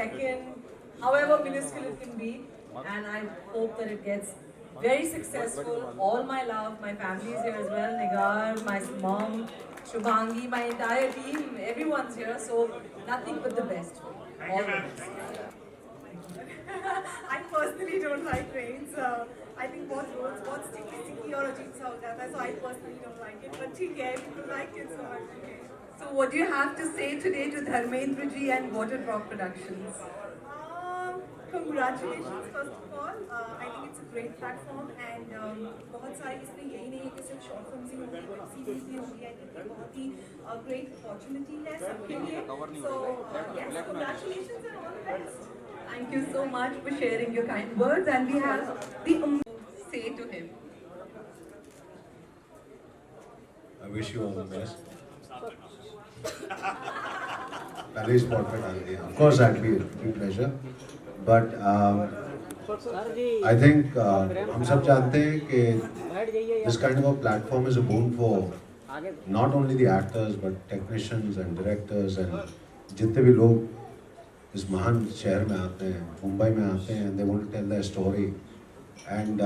second, however minuscule it can be. And I hope that it gets very successful. All my love, my family is here as well. Nigar, my mom, Shubhangi, my entire team, everyone's here. So nothing but the best. All the best. I personally don't like trains. I think both roads, both sticky और अजीब सा हो जाता है. So I personally don't like it. But ठीक है, people like it, so I'm okay. So what do you have to say today to Dharmendra ji and Waterdrop Productions? Congratulations first of all. I think it's a great platform and बहुत सारी इसमें यही नहीं है कि सिर्फ short films ही होंगी, web series भी होंगी. I think ये बहुत ही great opportunity है सबके लिए. So yes, congratulations and all the best. Thank you so much for sharing your kind words, and we have the say to him. I wish you all the best. पहले इस spot पे डाल दिया. Of course, that'll be a pleasure. But I think हम सब जानते हैं कि this kind of a platform is a boon for not only the actors but technicians and directors and जितने भी लोग इस महान शहर में आते हैं, मुंबई में आते हैं, they want to tell their story, and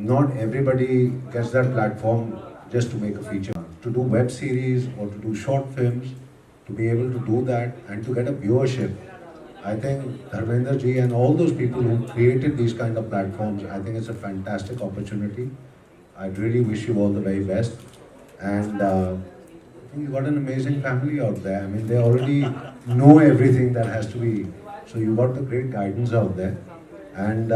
not everybody gets that platform just to make a feature. To do web series or to do short films, to be able to do that and to get a viewership, I think Dharmendra ji and all those people who created these kind of platforms, I think it's a fantastic opportunity. I really wish you all the very best, and I think you got an amazing family out there. I mean, they already know everything that has to be. So you got the great guidance out there, and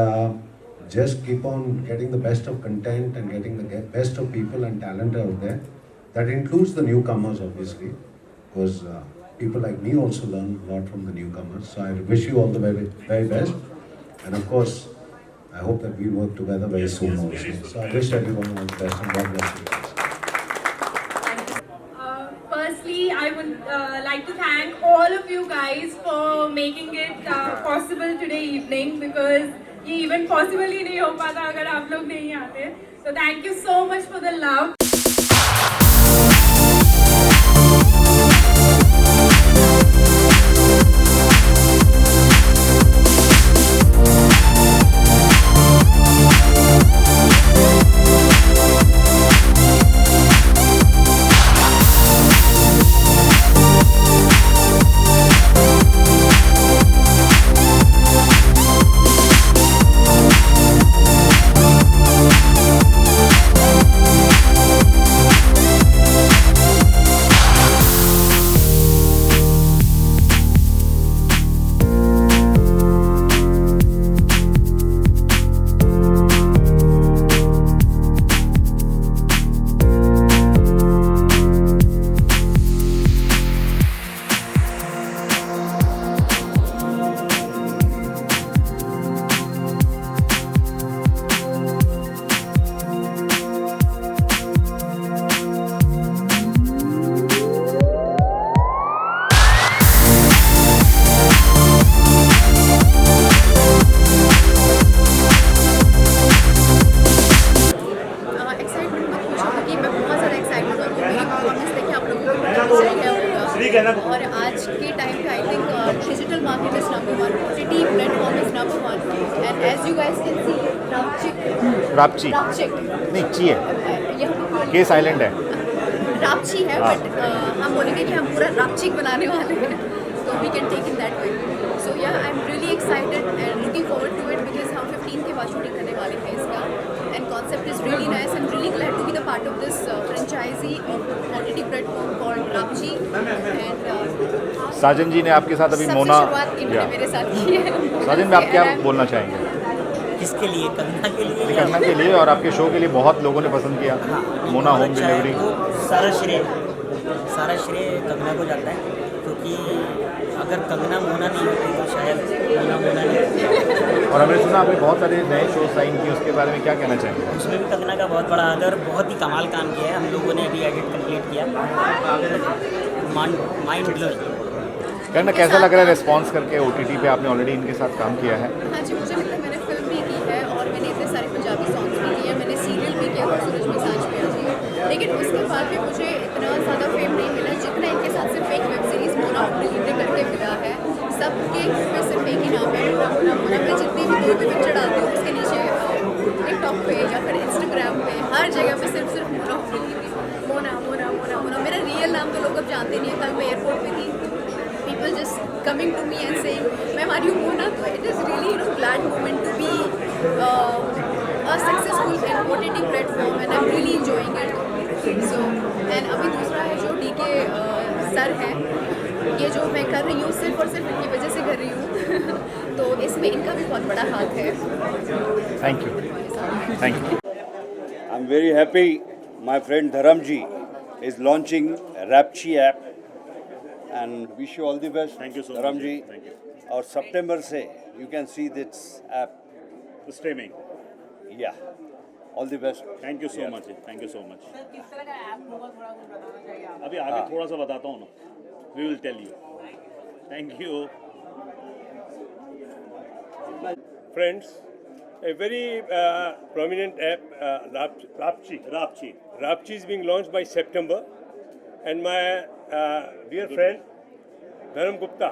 just keep on getting the best of content and getting the best of people and talent out there. That includes the newcomers, obviously, because people like me also learn a lot from the newcomers. So I wish you all the very, very best, and of course, I hope that we work together very soon also. So I wish everyone all the best and God bless you guys. Firstly, I would like to thank all of you guys for making it possible today evening, because ये event possible ही नहीं हो पाता अगर आप लोग नहीं आते. So thank you so much for the love. और आज के टाइम पे I think digital market is number 1, OTT platform is number 1, and as you guys can see Rapchi नहीं ची है, के साइलेंट है, रापची है, बट हम बोलेंगे कि हम पूरा रापचिक बनाने वाले हैं, so we can take it that way. So yeah, I'm really excited and looking forward to it because हम 15 के बाद शूटिंग करने वाले हैं इसका, and concept is really nice. I'm really glad to be the part of this franchisee of OTT platform called Rapchi. And साजन जी ने आपके साथ अभी मोना शुरुआत इन्होंने मेरे साथ की है. साजन में आप क्या बोलना चाहेंगे? किसके लिए? कंगना के लिए? कंगना के लिए और आपके शो के लिए बहुत लोगों ने पसंद किया. हाँ, मोना होम डिलीवरी, सारा श्रेय कंगना को जाता है, क्योंकि अगर कंगना मोना नहीं होती तो शायद मोना नहीं. और हमने सुना आपने बहुत सारे नए शो साइन किए, उसके बारे में क्या कहना चाहेंगे? उसमें भी कंगना का बहुत बड़ा आदर, बहुत ही कमाल काम किया है. हम लोगों ने अभी एडिट कंप्लीट किया, माइंड ब्लोइंग. कंगना कैसा लग रहा है रिस्पॉन्स करके? OTT पे आपने ऑलरेडी इनके साथ काम किया है. हाँ जी, मुझे लगता है मैंने फिल्म भी की है और मैंने इतने सारे पंजाबी सॉन्ग्स भी किए हैं, मैंने सीरियल भी किया था सूरज में सांझ पे जी, लेकिन उसके बाद भी मुझे इतना ज़्यादा फेम नहीं मिला जितना इनके साथ सिर्फ एक वेब सीरीज़ मोना डिलीवरी करके मिला है. सबके coming to me and saying, "मैं हमारी मोना," तो it is really glad moment to be a successful and OTT platform, and I'm really enjoying it. So and अभी दूसरा है जो DK सर है, ये जो मैं कर रही हूँ सिर्फ और सिर्फ इनकी वजह से कर रही हूँ तो इसमें इनका भी बहुत बड़ा हाथ है. Thank you, thank you. I'm very happy my friend Dharamji is launching Rapchi app and wish you all the best. Thank you so Dharamji. much. Thank you. और September से you can see this app. Streaming. Yeah. All the best. Thank you so much. Thank you so much. अभी आगे थोड़ा सा बताता हूँ ना. We will tell you. Thank you. Friends, a very prominent app, Rapchi is being launched by September, and my dear friend Dhanam Gupta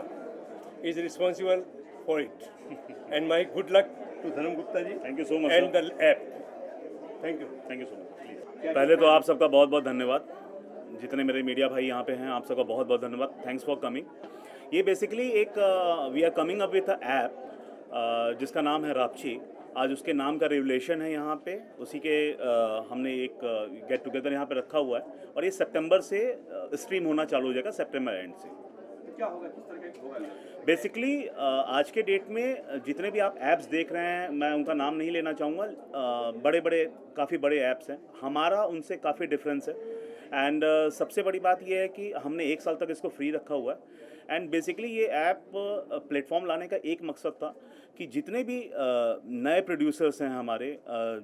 is responsible for it. And my good luck to Dhanam Gupta ji. Thank you so much. And sir. the app. Thank you. Thank you so much. Please. पहले तो आप सबका बहुत बहुत धन्यवाद. जितने मेरे media भाई यहाँ पे हैं, आप सबका बहुत बहुत धन्यवाद. Thanks for coming. ये बेसिकली एक we are coming up with a app जिसका नाम है रापची. आज उसके नाम का रिवलेशन है यहाँ पे. उसी के हमने एक गेट टुगेदर यहाँ पे रखा हुआ है और ये सितंबर से स्ट्रीम होना चालू हो जाएगा, सितंबर एंड से. क्या होगा, किस तरह का होगा? बेसिकली आज के डेट में जितने भी आप ऐप्स देख रहे हैं, मैं उनका नाम नहीं लेना चाहूँगा, काफ़ी बड़े ऐप्स हैं. हमारा उनसे काफ़ी डिफरेंस है. एंड सबसे बड़ी बात यह है कि हमने 1 साल तक इसको फ्री रखा हुआ है. एंड बेसिकली ये ऐप प्लेटफॉर्म लाने का एक मकसद था कि जितने भी नए प्रोड्यूसर्स हैं हमारे,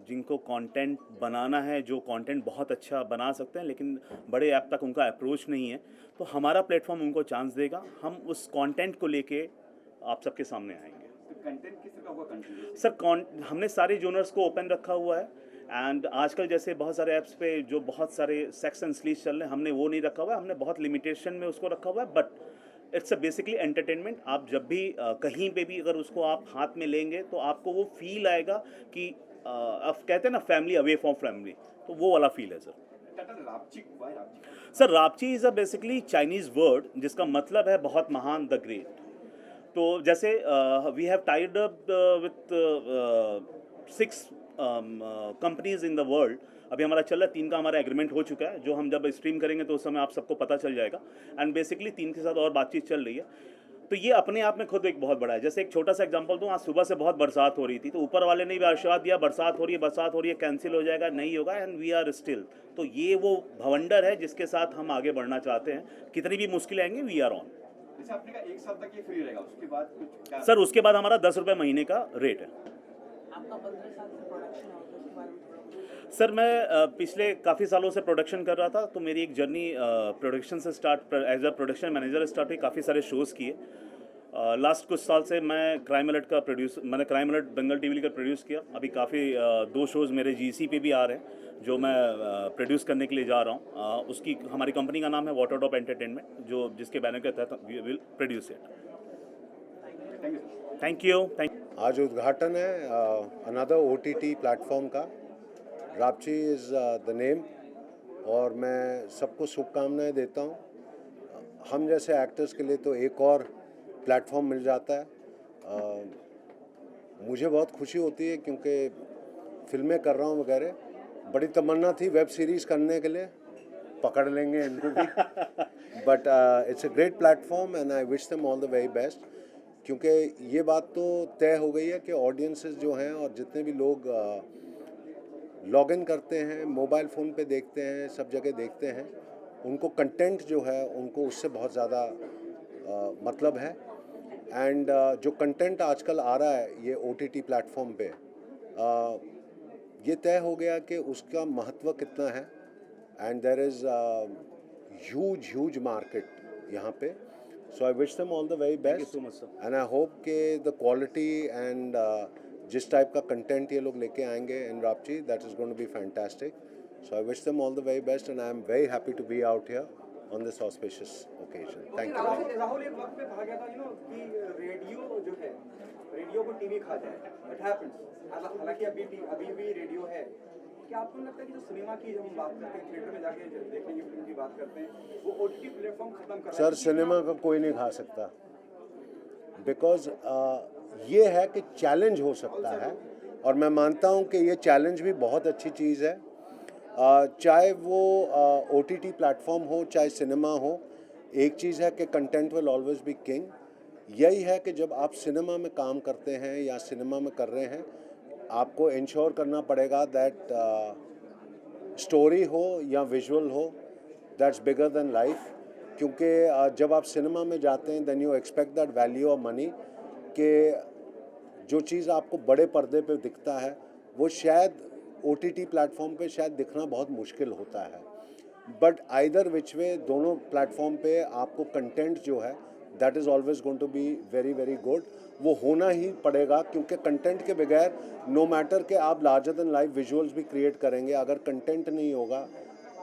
जिनको कंटेंट बनाना है, जो कंटेंट बहुत अच्छा बना सकते हैं लेकिन बड़े ऐप तक उनका अप्रोच नहीं है, तो हमारा प्लेटफॉर्म उनको चांस देगा. हम उस कंटेंट को लेके आप सबके सामने आएंगे. कंटेंट किस तरह का होगा? कंटेंट सर हमने सारे जोनर्स को ओपन रखा हुआ है. एंड आजकल जैसे बहुत सारे ऐप्स पे जो बहुत सारे सेक्स एंड स्लीज चल रहे हैं, हमने वो नहीं रखा हुआ है. हमने बहुत लिमिटेशन में उसको रखा हुआ है. But it's a basically entertainment. आप जब भी कहीं पे भी अगर उसको आप हाथ में लेंगे तो आपको वो फील आएगा कि आप कहते हैं ना फैमिली अवे फ्रॉम फैमिली, तो वो वाला फील है sir. Sir Rapchi is a basically Chinese word जिसका मतलब है बहुत महान, द ग्रेट. तो जैसे we have tied up with 6 companies in the world. अभी हमारा चल रहा है, 3 का हमारा एग्रीमेंट हो चुका है. जो हम जब स्ट्रीम करेंगे तो उस समय आप सबको पता चल जाएगा. एंड बेसिकली 3 के साथ और बातचीत चल रही है. तो ये अपने आप में खुद एक बहुत बड़ा है. जैसे एक छोटा सा एग्जांपल दूं, आज सुबह से बहुत बरसात हो रही थी, तो ऊपर वाले ने भी आशीर्वाद दिया, बरसात हो रही है, कैंसिल हो जाएगा, नहीं होगा, एंड वी आर स्टिल. तो ये वो भवंडर है जिसके साथ हम आगे बढ़ना चाहते हैं. कितनी भी मुश्किलें आएंगी, वी आर ऑन. जैसे आपने कहा 1 साल तक ये फ्री रहेगा, उसके बाद कुछ? सर उसके बाद हमारा 10 रुपये महीने का रेट है. सर मैं पिछले काफ़ी सालों से प्रोडक्शन कर रहा था, तो मेरी एक जर्नी प्रोडक्शन से start, as a production manager start हुई. काफ़ी सारे शोज़ किए. लास्ट कुछ साल से मैं क्राइम अलर्ट बंगाल टीवी का प्रोड्यूस किया. अभी काफ़ी 2 शोज़ मेरे जीसी पे भी आ रहे हैं जो मैं प्रोड्यूस करने के लिए जा रहा हूँ. उसकी हमारी कंपनी का नाम है वाटर ड्रॉप एंटरटेनमेंट, जिसके बैनर के तहत we will produce it. Thank you. आज उद्घाटन है अनदर OTT प्लेटफॉर्म का. रापची इज़ द नेम, और मैं सबको शुभकामनाएं देता हूँ. हम जैसे एक्टर्स के लिए तो एक और प्लेटफॉर्म मिल जाता है. मुझे बहुत खुशी होती है क्योंकि फिल्में कर रहा हूँ वगैरह. बड़ी तमन्ना थी वेब सीरीज़ करने के लिए, पकड़ लेंगे इनको भी. But it's a great platform and I wish them all the very best. क्योंकि ये बात तो तय हो गई है कि ऑडियंसेस जो हैं और जितने भी लोग लॉग इन करते हैं, मोबाइल फ़ोन पे देखते हैं, सब जगह देखते हैं, उनको कंटेंट जो है उनको उससे बहुत ज़्यादा मतलब है. एंड जो कंटेंट आजकल आ रहा है ये OTT प्लेटफॉर्म पे, ये तय हो गया कि उसका महत्व कितना है. And there is huge market यहाँ पे. So I wish them all the very best and I hope कि द क्वालिटी एंड जिस टाइप का कंटेंट ये लोग लेके आएंगे in Rapchi, that is going to be fantastic. So I wish them all the very best and I am very happy to be out here on this auspicious occasion. Thank you. Rahul एक वक्त पे कहा गया था कि रेडियो जो है, radio को टीवी खा जाए. It happens. हालांकि अभी भी रेडियो है. क्या आपको लगता है कि जो सिनेमा की जब हम बात करते हैं, थिएटर में जाके देखने की फिल्म की बात करते हैं, वो OTT प्लेटफॉर्म खत्म कर रहा है? सर सिनेमा का कोई नहीं खा सकता. बिकॉज ये है कि चैलेंज हो सकता है और मैं मानता हूँ कि ये चैलेंज भी बहुत अच्छी चीज़ है। चाहे वो OTT प्लेटफॉर्म हो चाहे सिनेमा हो, एक चीज़ है कि content will always be king. यही है कि जब आप सिनेमा में काम करते हैं या सिनेमा में कर रहे हैं, आपको इंश्योर करना पड़ेगा दैट स्टोरी हो या विजुअल हो, दैट्स बिगर देन लाइफ। क्योंकि जब आप सिनेमा में जाते हैं then you expect that value of money, कि जो चीज़ आपको बड़े पर्दे पे दिखता है वो शायद OTT प्लेटफॉर्म पे शायद दिखना बहुत मुश्किल होता है। बट आइदर विच वे दोनों प्लेटफॉर्म पे आपको कंटेंट जो है that is always going to be very very good. वो होना ही पड़ेगा, क्योंकि कंटेंट के बगैर नो मैटर कि आप लार्जर देन लाइफ विजुअल्स भी क्रिएट करेंगे, अगर कंटेंट नहीं होगा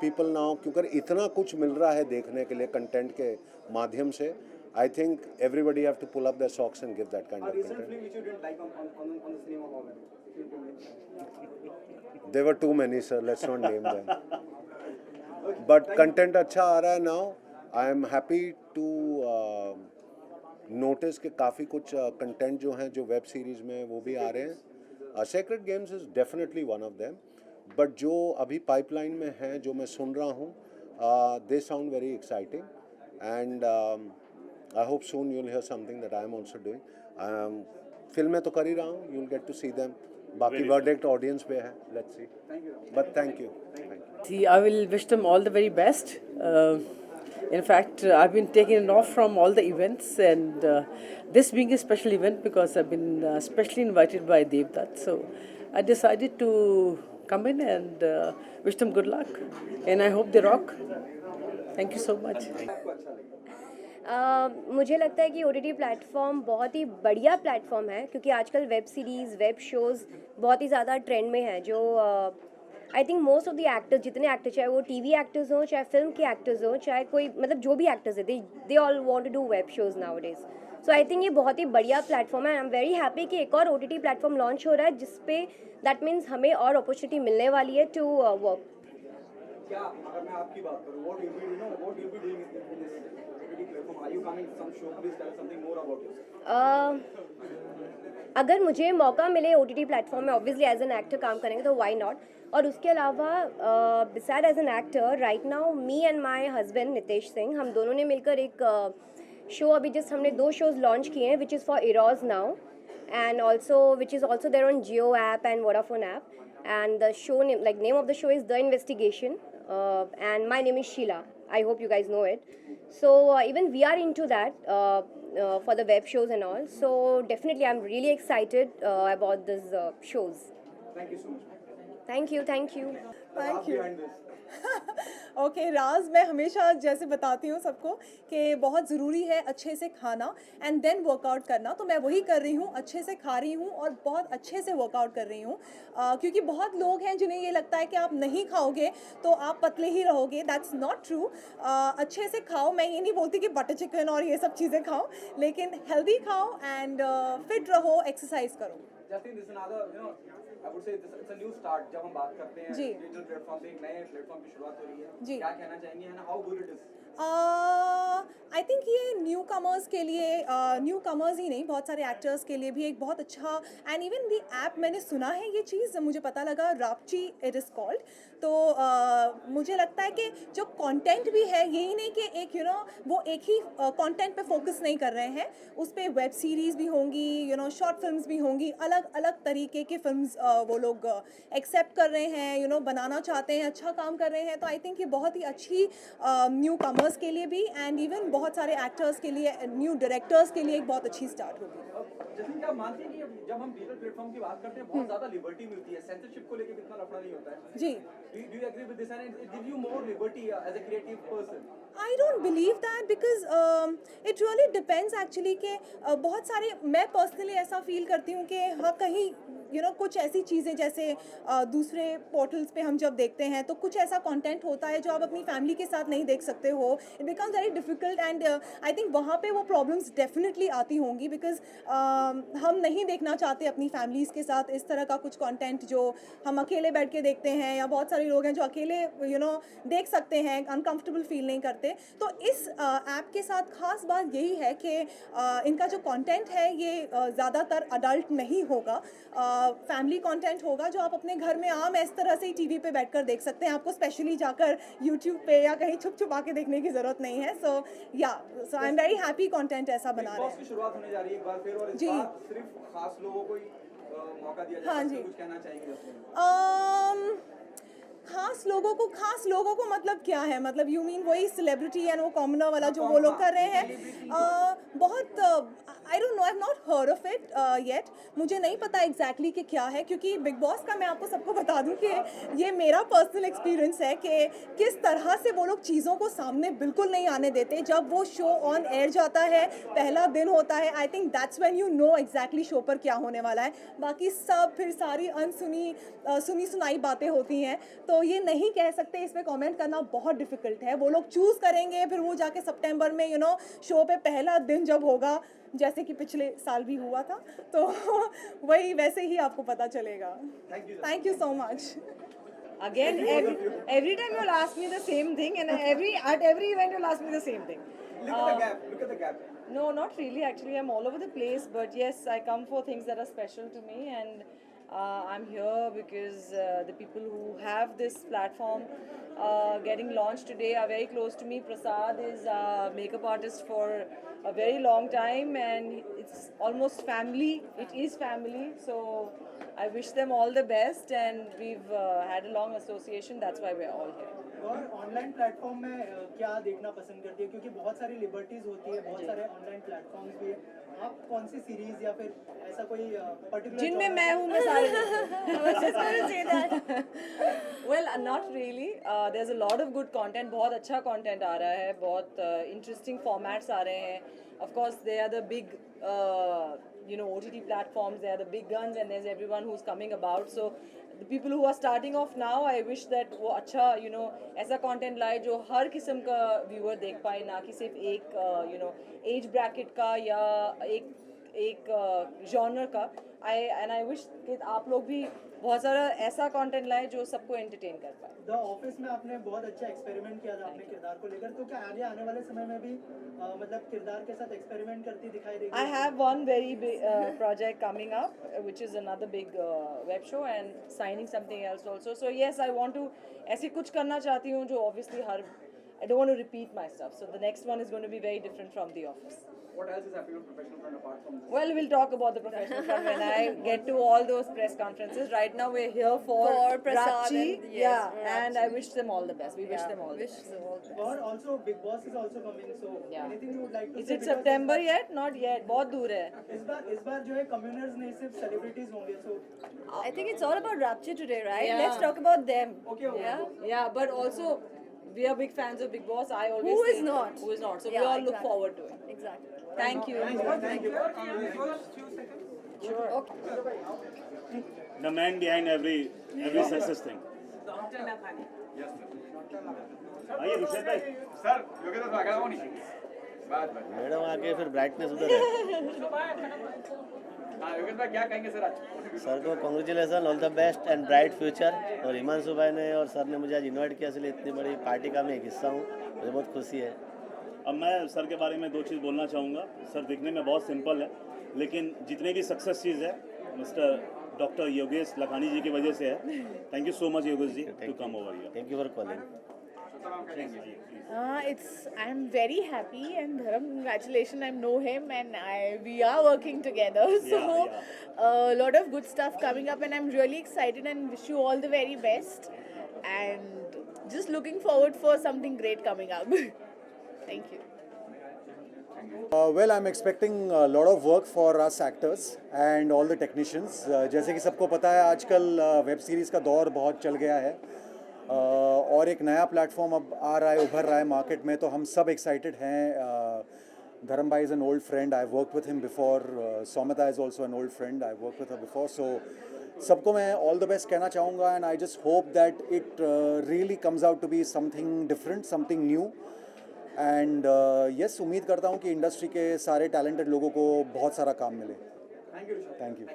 पीपल नाउ, क्योंकि इतना कुछ मिल रहा है देखने के लिए कंटेंट के माध्यम से, I think everybody have to pull up their socks and give that kind of content. There were too many sir, let's not name them, but content अच्छा आ रहा है now. I am happy to notice कि काफ़ी कुछ content जो हैं जो वेब सीरीज़ में वो भी आ रहे हैं। Sacred games is definitely one of them, but जो अभी पाइपलाइन में हैं जो मैं सुन रहा हूँ, they sound very exciting and I hope soon you will hear something that I am also doing. फिल्में तो कर ही रहा हूँ, you will get to see them, बाकी वर्डिक्ट ऑडियंस पे है, let's see, but thank you. See, I will wish them all the very best. In fact, I've been taken off from all the events, and this being a special event because I've been specially invited by Devdutt, so I decided to come in and wish them good luck, and I hope they rock. Thank you so much. मुझे लगता है कि OTT platform बहुत ही बढ़िया platform है, क्योंकि आजकल web series, web shows बहुत ही ज़्यादा ट्रेंड में है। जो I think most of the actors, जितने एक्टर, चाहे वो TV एक्टर्स हों, चाहे फिल्म के एक्टर्स हों, चाहे कोई मतलब जो भी एक्टर्स है, they all want to do web shows nowadays. So I think ये बहुत ही बढ़िया प्लेटफॉर्म है। आई एम वेरी हैप्पी कि एक और OTT प्लेटफॉर्म लॉन्च हो रहा है, जिसपे दैट मीन्स हमें और अपॉर्चुनिटी मिलने वाली है टू वर्क। क्या अगर मैं आपकी बात करूं, what you'll be doing in this OTT platform? Are you coming some show? Please tell us something more about yourself. अगर मुझे मौका मिले OTT प्लेटफॉर्म में, ऑब्वियसली एज एन एक्टर काम करेंगे तो व्हाई नॉट। और उसके अलावा beside as an actor, right now me and my husband Nitesh Singh, हम दोनों ने मिलकर एक शो, अभी जस्ट हमने 2 शोज़ लॉन्च किए हैं, which is for Eros now and also which is also there on Jio app and Vodafone app, and the show name, like name of the show is The Investigation, and my name is Sheila. I hope you guys know it. So even we are into that for the web shows and all, so definitely I'm really excited about these shows. Thank you so much. Thank you. Thank you. Behind this. Okay Raj, मैं हमेशा जैसे बताती हूँ सबको कि बहुत ज़रूरी है अच्छे से खाना एंड देन वर्कआउट करना, तो मैं वही कर रही हूँ, अच्छे से खा रही हूँ और बहुत अच्छे से वर्कआउट कर रही हूँ। क्योंकि बहुत लोग हैं जिन्हें ये लगता है कि आप नहीं खाओगे तो आप पतले ही रहोगे, दैट्स नॉट ट्रू। अच्छे से खाओ, मैं ये नहीं बोलती कि बटर चिकन और ये सब चीज़ें खाओ, लेकिन हेल्दी खाओ एंड फिट रहो, एक्सरसाइज करो। Justin, this is another, I would say it's a new start. जब हम बात करते हैं डिजिटल प्लेटफॉर्म पे, एक नए प्लेटफॉर्म की शुरुआत हो रही है, क्या कहना चाहेंगे and how good it is? I think ये न्यू कमर्स के लिए, न्यू कमर्स ही नहीं, बहुत सारे एक्टर्स के लिए भी एक बहुत अच्छा, एंड इवन दी ऐप मैंने सुना है, ये चीज़ मुझे पता लगा, रापची इट इज़ कॉल्ड। तो मुझे लगता है कि जो कंटेंट भी है, यही नहीं कि एक वो एक ही कंटेंट पे फोकस नहीं कर रहे हैं, उस पर वेब सीरीज़ भी होंगी, शॉर्ट फिल्म्स भी होंगी, अलग अलग तरीके की फिल्म्स वो लोग एक्सेप्ट कर रहे हैं, बनाना चाहते हैं, अच्छा काम कर रहे हैं। तो आई थिंक ये बहुत ही अच्छी न्यू कमर्स के लिए भी एंड इवन बहुत सारे एक्टर्स के लिए, न्यू डायरेक्टर्स के लिए एक बहुत अच्छी स्टार्ट होगी। जैसे क्या मानते हैं कि जब हम डिजिटल प्लेटफॉर्म की बात करते हैं, बहुत ज़्यादा लिबर्टी मिलती है, सेंसरशिप को लेकर कितना लफड़ा नहीं होता है? जी। Do you agree with this and it gives you more liberty as a creative person? I don't believe that because it really depends actually कि बहुत सारे, मैं पर्सनली ऐसा फील करती हूँ कि हाँ कहीं कुछ ऐसी चीज़ें जैसे दूसरे पोर्टल्स पे हम जब देखते हैं तो कुछ ऐसा कंटेंट होता है जो आप अपनी फैमिली के साथ नहीं देख सकते हो, it becomes very difficult and I think वहाँ पे वो प्रॉब्लम्स डेफिनेटली आती होंगी बिकॉज हम नहीं देखना चाहते अपनी फैमिलीज़ के साथ इस तरह का कुछ कंटेंट जो हम अकेले बैठ के देखते हैं, या बहुत सारे लोग हैं जो अकेले देख सकते हैं, अनकंफर्टेबल फील नहीं करते। तो इस ऐप के साथ ख़ास बात यही है कि इनका जो कंटेंट है ये ज़्यादातर अडल्ट नहीं होगा, फैमिली कंटेंट होगा जो आप अपने घर में आम इस तरह से ही टीवी पे बैठकर देख सकते हैं। आपको स्पेशली जाकर यूट्यूब पे या कहीं छुप छुपा के देखने की ज़रूरत नहीं है। So I am very happy content ऐसा बना रहे हैं। की शुरुआत होने जा रही है एक बार फिर, और इस जी। बार सिर्फ खास लोगों को ही मौका दिया जाएगा। हाँ जी। कुछ कहना चाहेंगे? खास लोगों को मतलब क्या है? मतलब यू मीन वही सेलिब्रिटी एंड वो कॉमनर वाला जो वो लोग कर रहे हैं? बहुत I don't know, I have not heard of it yet. मुझे नहीं पता एग्जैक्टली कि क्या है, क्योंकि बिग बॉस का मैं आपको सबको बता दूं कि ये मेरा पर्सनल एक्सपीरियंस है कि किस तरह से वो लोग चीज़ों को सामने बिल्कुल नहीं आने देते। जब वो शो ऑन एयर जाता है, पहला दिन होता है, I think that's when you know exactly show पर क्या होने वाला है। बाकी सब फिर सारी सुनी सुनाई बातें होती हैं, तो ये नहीं कह सकते, इस पे कमेंट करना बहुत डिफिकल्ट है। वो लोग चूज़ करेंगे, फिर वो जाके सितंबर में शो पे पहला दिन जब होगा, जैसे कि पिछले साल भी हुआ था, तो वही वैसे ही आपको पता चलेगा। Thank you so much. Again, every time you'll ask me the same thing, and at every event you'll ask me the same thing. Look at the gap. No, not really. Actually, I'm all over the place. But yes, I come for things that are special to me, and I'm here because the people who have this platform getting launched today are very close to me. Prasad is a makeup artist for a very long time, and it's almost family. It is family. So I wish them all the best, and we've had a long association. That's why we're all here. और online platform में क्या देखना पसंद करती है? क्योंकि बहुत सारी लिबर्टीज होती है, बहुत सारे ऑनलाइन प्लेटफॉर्म्स भी है। आप कौन सी सीरीज या फिर ऐसा कोई पर्टिकुलर जिनमें मैं हूँ, मैं सारे well, not really. There's a lot of good content. बहुत अच्छा content आ रहा है, बहुत interesting formats आ रहे हैं. Of course, they are the big OTT platforms. They are the big guns, and there's everyone who's coming about. So the people who are starting off now, I wish that वो अच्छा ऐसा content लाए जो हर किस्म का viewer देख पाए, ना कि सिर्फ एक age bracket का या एक genre का। I wish कि आप लोग भी बहुत सारा ऐसा कंटेंट लाए जो सबको एंटरटेन कर पाए। द ऑफिस में आपने बहुत अच्छा एक्सपेरिमेंट किया था अपने किरदार को लेकर, तो क्या आगे आने वाले समय में भी मतलब किरदार के साथ एक्सपेरिमेंट करती दिखाई देगी? I have one very big project coming up, which is another big web show, and signing something else also. So yes, I want to ऐसे कुछ करना चाहती हूँ जो obviously I don't want to repeat my stuff. So the next one is going to be very different from The Office. What else is happening on professional front apart from this? Well, we'll talk about the professional front when I get to all those press conferences. Right now, we're here for Prasad Rapchi. and- yes, And I wish them all the best. We wish them all the best. और also Big Boss is also coming, so anything you would like to Is say? it Because September yet? Not yet. बहुत दूर है. इस बार जो है कम्युनर्स नहीं सिर्फ celebrities होंगे, so I think it's all about Rapture today, right? Yeah. Let's talk about them. okay. Yeah, but also we are big fans of Big Boss. I always Who say is not? Who is not? So Yeah, we all look exactly. forward to it. Exactly. Thank you. The man behind every success thing. आइए ऋषभ भाई। Sir Yogendra Bhagwani बात madam आके फिर brightness उधर है। योगेंद्र भाई क्या कहेंगे सर आज? सर को congratulation, all the best and bright future. और हिमांशु भाई ने और सर ने मुझे आज इनवाइट किया, इसलिए इतनी बड़ी पार्टी का मैं एक हिस्सा हूँ, मुझे बहुत खुशी है। अब मैं सर के बारे में दो चीज़ बोलना चाहूँगा। सर दिखने में बहुत सिंपल है, लेकिन जितने भी सक्सेस चीज़ है मिस्टर डॉक्टर योगेश लखानी जी की वजह से है। Thank you so much Yogesh ji to come over here. Thank you for calling. I'm very happy, and Dharam, congratulations. I know him, and we are working together. So a lot of good stuff coming up, and I'm really excited and wish you all the very best. And just looking forward for something great coming up. Thank you. Well, I'm expecting a lot of work for us actors and all the technicians. जैसे कि सबको पता है आजकल web series का दौर बहुत चल गया है, और एक नया प्लेटफॉर्म अब आ रहा है, उभर रहा है मार्केट में, तो हम सब एक्साइटेड हैं। धर्म भाई is an old friend, I work with him before. Saumita is also an old friend, I work with her before. So सबको मैं ऑल द बेस्ट कहना चाहूँगा, and I just hope that it really comes out to be something different, something new. And yes, उम्मीद करता हूँ कि industry के सारे टैलेंटेड लोगों को बहुत सारा काम मिले। Thank you. Thank you.